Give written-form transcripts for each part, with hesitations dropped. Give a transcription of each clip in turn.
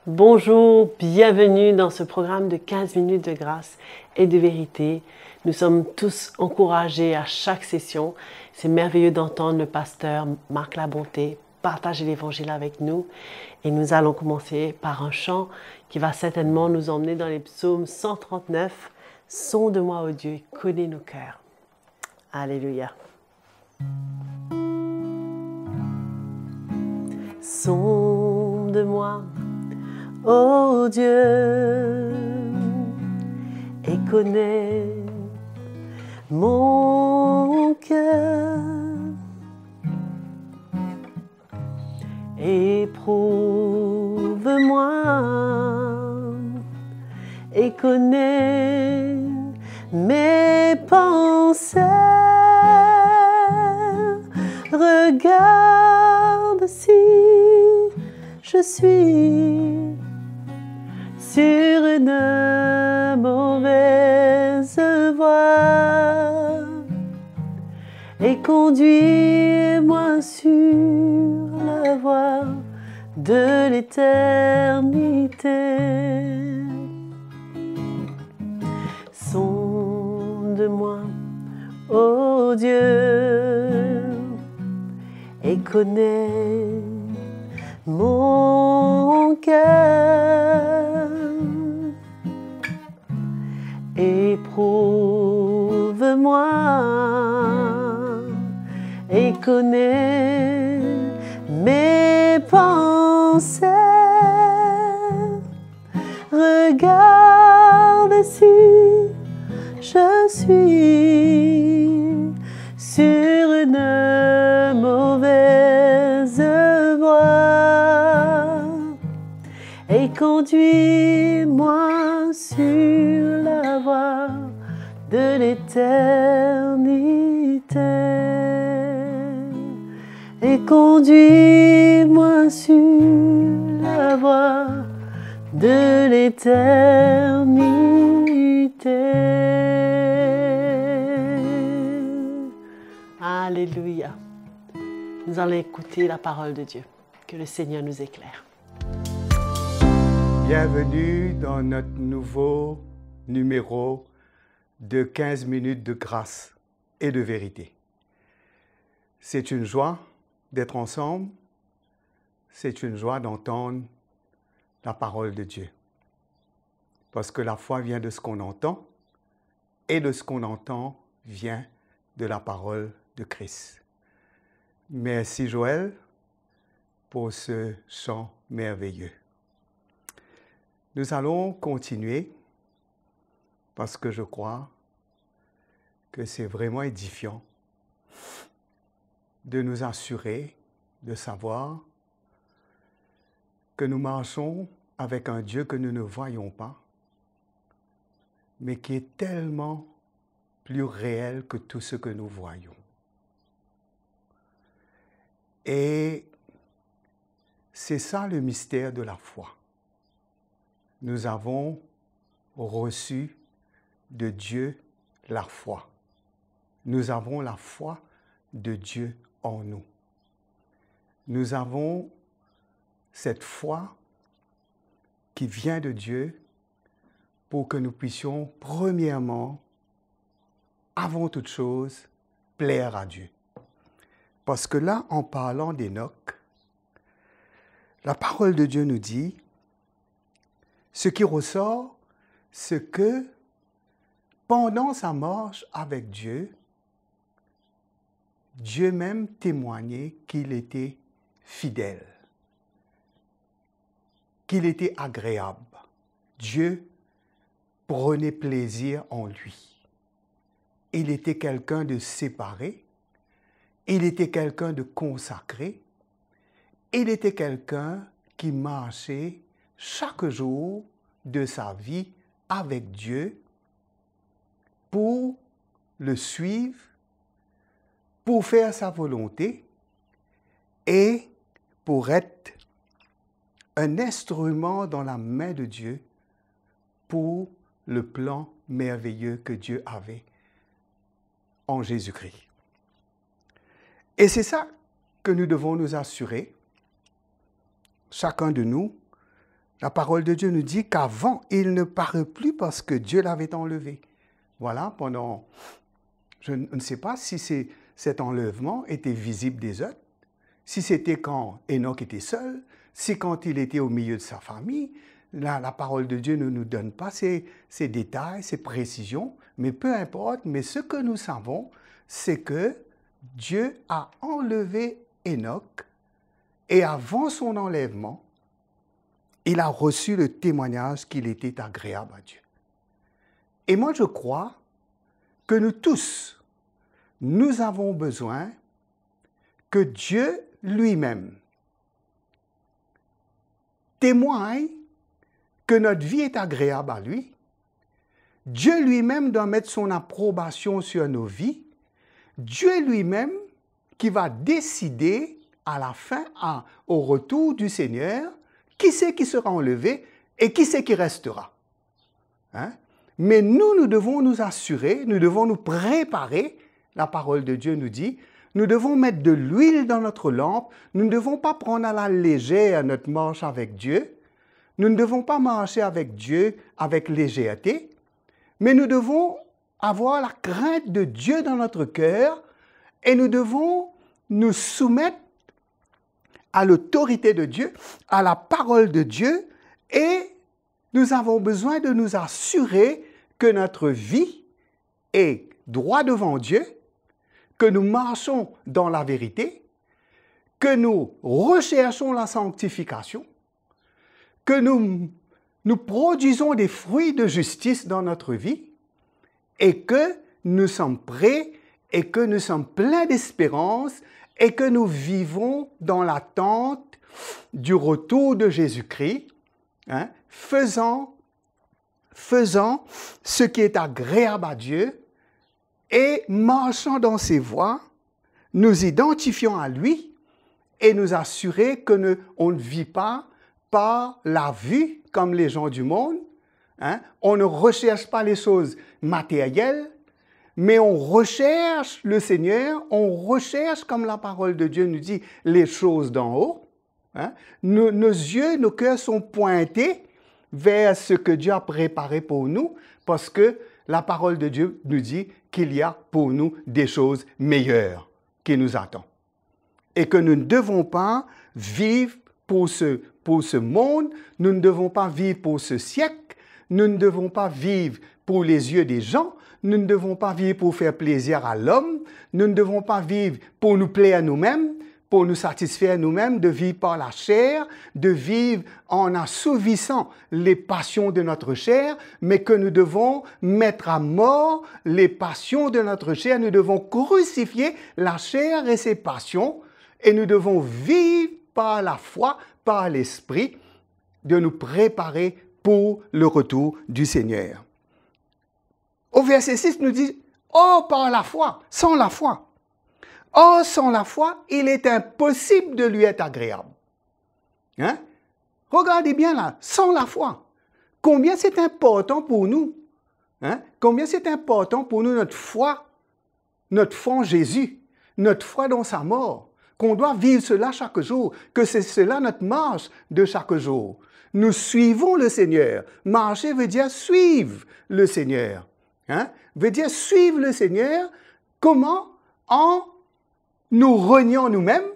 Bonjour, bienvenue dans ce programme de 15 minutes de grâce et de vérité. Nous sommes tous encouragés à chaque session. C'est merveilleux d'entendre le pasteur Marc Labonté partager l'évangile avec nous. Et nous allons commencer par un chant qui va certainement nous emmener dans les psaumes 139. Sonde-moi, ô Dieu, connais nos cœurs. Alléluia. Sonde-moi, ô Dieu, et connais mon cœur. Éprouve-moi et connais mes pensées. Regarde si je suis sur une mauvaise voie et conduis-moi sur la voie de l'éternité. Sonde-moi, ô Dieu, et connais mon cœur. Éprouve-moi et connais mes pensées. Regarde si je suis sur une mauvaise voie et conduis-moi sur la voie de l'éternité. Et conduis-moi sur la voie de l'éternité. Alléluia. Nous allons écouter la parole de Dieu. Que le Seigneur nous éclaire. Bienvenue dans notre nouveau numéro de 15 minutes de grâce et de vérité. C'est une joie d'être ensemble. C'est une joie d'entendre la parole de Dieu. Parce que la foi vient de ce qu'on entend et de ce qu'on entend vient de la parole de Christ. Merci Joël pour ce chant merveilleux. Nous allons continuer parce que je crois que c'est vraiment édifiant de nous assurer, de savoir que nous marchons avec un Dieu que nous ne voyons pas, mais qui est tellement plus réel que tout ce que nous voyons. Et c'est ça le mystère de la foi. Nous avons reçu de Dieu la foi. Nous avons la foi de Dieu en nous. Nous avons cette foi qui vient de Dieu pour que nous puissions, premièrement, avant toute chose, plaire à Dieu. Parce que là, en parlant d'Enoch, la parole de Dieu nous dit, ce qui ressort, c'est que pendant sa marche avec Dieu, Dieu même témoignait qu'il était fidèle, qu'il était agréable. Dieu prenait plaisir en lui. Il était quelqu'un de séparé, il était quelqu'un de consacré, il était quelqu'un qui marchait chaque jour de sa vie avec Dieu pour le suivre, pour faire sa volonté et pour être un instrument dans la main de Dieu pour le plan merveilleux que Dieu avait en Jésus-Christ. Et c'est ça que nous devons nous assurer, chacun de nous, La parole de Dieu nous dit qu'avant, il ne paraît plus parce que Dieu l'avait enlevé. Voilà, pendant... Je ne sais pas si cet enlèvement était visible des autres, si c'était quand Enoch était seul, si quand il était au milieu de sa famille. La parole de Dieu ne nous donne pas ces détails, ces précisions, mais peu importe. Mais ce que nous savons, c'est que Dieu a enlevé Enoch et avant son enlèvement, il a reçu le témoignage qu'il était agréable à Dieu. Et moi, je crois que nous tous, nous avons besoin que Dieu lui-même témoigne que notre vie est agréable à lui. Dieu lui-même doit mettre son approbation sur nos vies. Dieu lui-même qui va décider à la fin, au retour du Seigneur, qui c'est qui sera enlevé et qui c'est qui restera. Hein? Mais nous devons nous assurer, nous devons nous préparer. La parole de Dieu nous dit, nous devons mettre de l'huile dans notre lampe. Nous ne devons pas prendre à la légère notre marche avec Dieu. Nous ne devons pas marcher avec Dieu avec légèreté, mais nous devons avoir la crainte de Dieu dans notre cœur et nous devons nous soumettre à l'autorité de Dieu, à la parole de Dieu, et nous avons besoin de nous assurer que notre vie est droit devant Dieu, que nous marchons dans la vérité, que nous recherchons la sanctification, que nous produisons des fruits de justice dans notre vie et que nous sommes prêts et que nous sommes pleins d'espérance et que nous vivons dans l'attente du retour de Jésus-Christ, hein, faisant ce qui est agréable à Dieu et marchant dans ses voies, nous identifions à lui et nous assurer que on ne vit pas par la vue comme les gens du monde. Hein? On ne recherche pas les choses matérielles, mais on recherche le Seigneur, on recherche, comme la parole de Dieu nous dit, les choses d'en haut. Hein? Nos yeux, nos cœurs sont pointés vers ce que Dieu a préparé pour nous, parce que la parole de Dieu nous dit qu'il y a pour nous des choses meilleures qui nous attendent. Et que nous ne devons pas vivre pour ce monde, nous ne devons pas vivre pour ce siècle, nous ne devons pas vivre pour les yeux des gens, nous ne devons pas vivre pour faire plaisir à l'homme, nous ne devons pas vivre pour nous plaire à nous-mêmes, pour nous satisfaire nous-mêmes, de vivre par la chair, de vivre en assouvissant les passions de notre chair, mais que nous devons mettre à mort les passions de notre chair, nous devons crucifier la chair et ses passions, et nous devons vivre par la foi, par l'Esprit, de nous préparer pour le retour du Seigneur. Au verset 6, nous dit, « Oh, par la foi, sans la foi. Oh, sans la foi, il est impossible de lui être agréable. » Hein? Regardez bien là, sans la foi. Combien c'est important pour nous. Hein? Combien c'est important pour nous notre foi en Jésus, notre foi dans sa mort. Qu'on doit vivre cela chaque jour, que c'est cela notre marche de chaque jour. Nous suivons le Seigneur. Marcher veut dire suivre le Seigneur. Hein? Veut dire suivre le Seigneur. Comment? En nous reniant nous-mêmes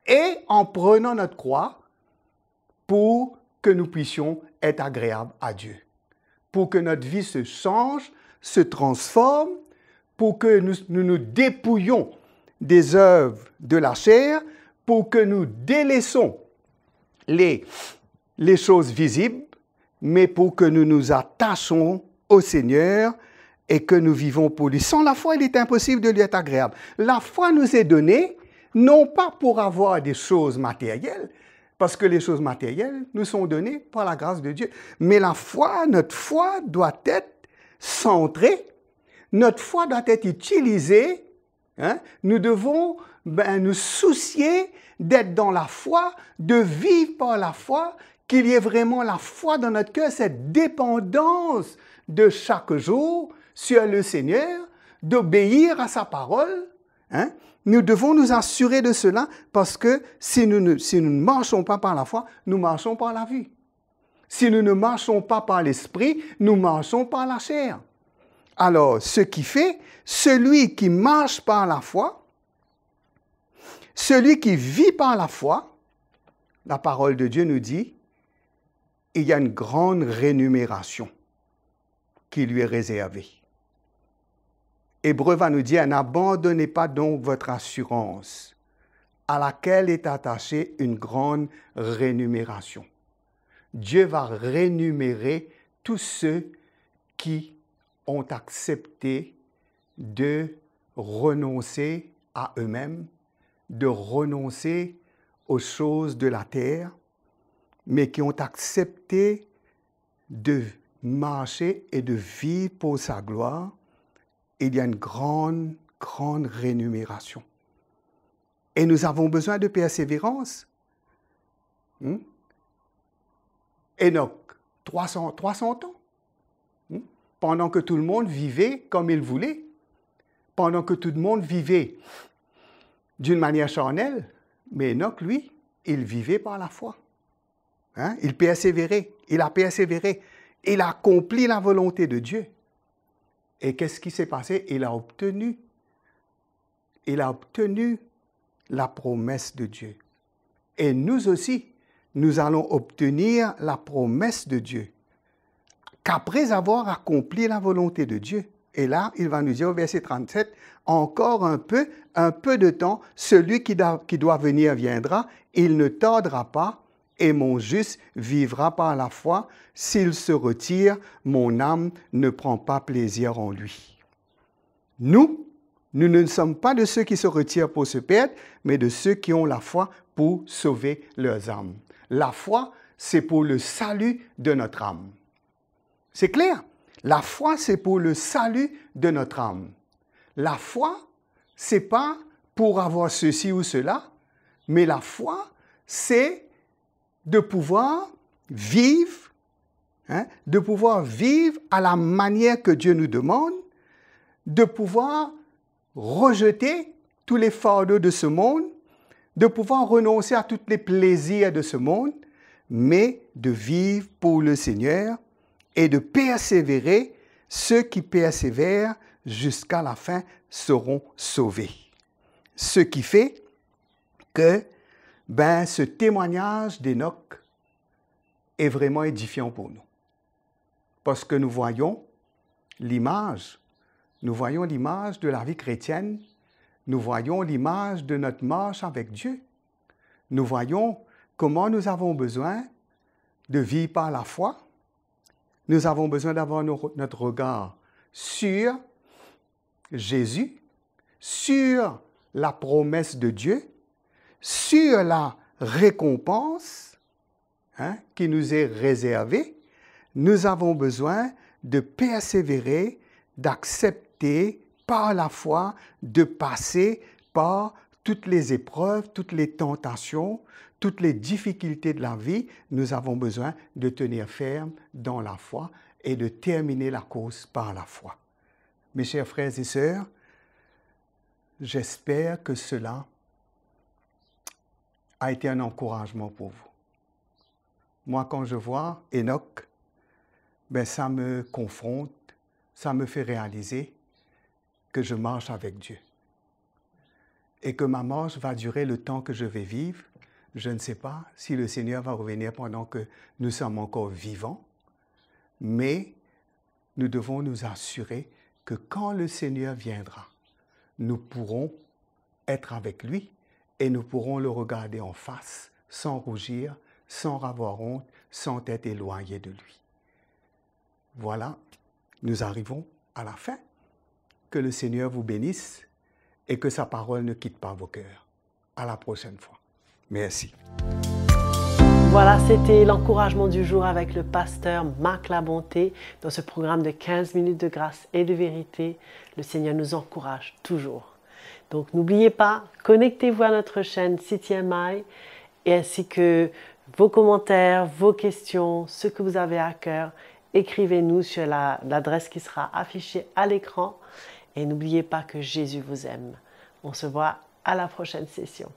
et en prenant notre croix pour que nous puissions être agréables à Dieu. Pour que notre vie se change, se transforme, pour que nous dépouillions des œuvres de la chair, pour que nous délaissons les choses visibles, mais pour que nous nous attachons au Seigneur et que nous vivons pour lui. Sans la foi, il est impossible de lui être agréable. La foi nous est donnée, non pas pour avoir des choses matérielles, parce que les choses matérielles nous sont données par la grâce de Dieu, mais la foi, notre foi doit être centrée, notre foi doit être utilisée. Hein? Nous devons nous soucier d'être dans la foi, de vivre par la foi, qu'il y ait vraiment la foi dans notre cœur, cette dépendance de chaque jour sur le Seigneur, d'obéir à sa parole, Hein? Nous devons nous assurer de cela parce que si nous ne marchons pas par la foi, nous marchons par la vue. Si nous ne marchons pas par l'esprit, nous marchons par la chair. Alors, ce qui fait, celui qui marche par la foi, celui qui vit par la foi, la parole de Dieu nous dit, il y a une grande rémunération qui lui est réservée. Hébreu va nous dire, n'abandonnez pas donc votre assurance, à laquelle est attachée une grande rémunération. Dieu va rémunérer tous ceux qui ont accepté de renoncer à eux-mêmes, de renoncer aux choses de la terre, mais qui ont accepté de marcher et de vivre pour sa gloire. Il y a une grande, grande rémunération. Et nous avons besoin de persévérance. Enoch, 300 ans. Pendant que tout le monde vivait comme il voulait, pendant que tout le monde vivait d'une manière charnelle, mais Enoch, lui, il vivait par la foi. Hein? Il persévérait, il a persévéré, il a accompli la volonté de Dieu. Et qu'est-ce qui s'est passé? Il a obtenu la promesse de Dieu. Et nous aussi, nous allons obtenir la promesse de Dieu. Qu'après avoir accompli la volonté de Dieu. Et là, il va nous dire au verset 37, encore un peu de temps, celui qui doit venir viendra, il ne tardera pas, et mon juste vivra par la foi. S'il se retire, mon âme ne prend pas plaisir en lui. Nous ne sommes pas de ceux qui se retirent pour se perdre, mais de ceux qui ont la foi pour sauver leurs âmes. La foi, c'est pour le salut de notre âme. C'est clair? La foi, c'est pour le salut de notre âme. La foi, c'est pas pour avoir ceci ou cela, mais la foi, c'est de pouvoir vivre, de pouvoir vivre à la manière que Dieu nous demande, de pouvoir rejeter tous les fardeaux de ce monde, de pouvoir renoncer à tous les plaisirs de ce monde, mais de vivre pour le Seigneur et de persévérer. Ceux qui persévèrent jusqu'à la fin seront sauvés. Ce qui fait que ce témoignage d'Enoch est vraiment édifiant pour nous. Parce que nous voyons l'image de la vie chrétienne, nous voyons l'image de notre marche avec Dieu. Nous voyons comment nous avons besoin de vivre par la foi. Nous avons besoin d'avoir notre regard sur Jésus, sur la promesse de Dieu, sur la récompense qui nous est réservée. Nous avons besoin de persévérer, d'accepter par la foi, de passer par toutes les épreuves, toutes les tentations, toutes les difficultés de la vie. Nous avons besoin de tenir ferme dans la foi et de terminer la course par la foi. Mes chers frères et sœurs, j'espère que cela a été un encouragement pour vous. Moi, quand je vois Enoch, ça me confronte, ça me fait réaliser que je marche avec Dieu. Et que ma marche va durer le temps que je vais vivre. Je ne sais pas si le Seigneur va revenir pendant que nous sommes encore vivants, mais nous devons nous assurer que quand le Seigneur viendra, nous pourrons être avec lui et nous pourrons le regarder en face sans rougir, sans avoir honte, sans être éloignés de lui. Voilà, nous arrivons à la fin. Que le Seigneur vous bénisse et que sa parole ne quitte pas vos cœurs. À la prochaine fois. Merci. Voilà, c'était l'encouragement du jour avec le pasteur Marc Labonté dans ce programme de 15 minutes de grâce et de vérité. Le Seigneur nous encourage toujours. Donc n'oubliez pas, connectez-vous à notre chaîne CTMI et ainsi que vos commentaires, vos questions, ce que vous avez à cœur. Écrivez-nous sur l'adresse qui sera affichée à l'écran et n'oubliez pas que Jésus vous aime. On se voit à la prochaine session.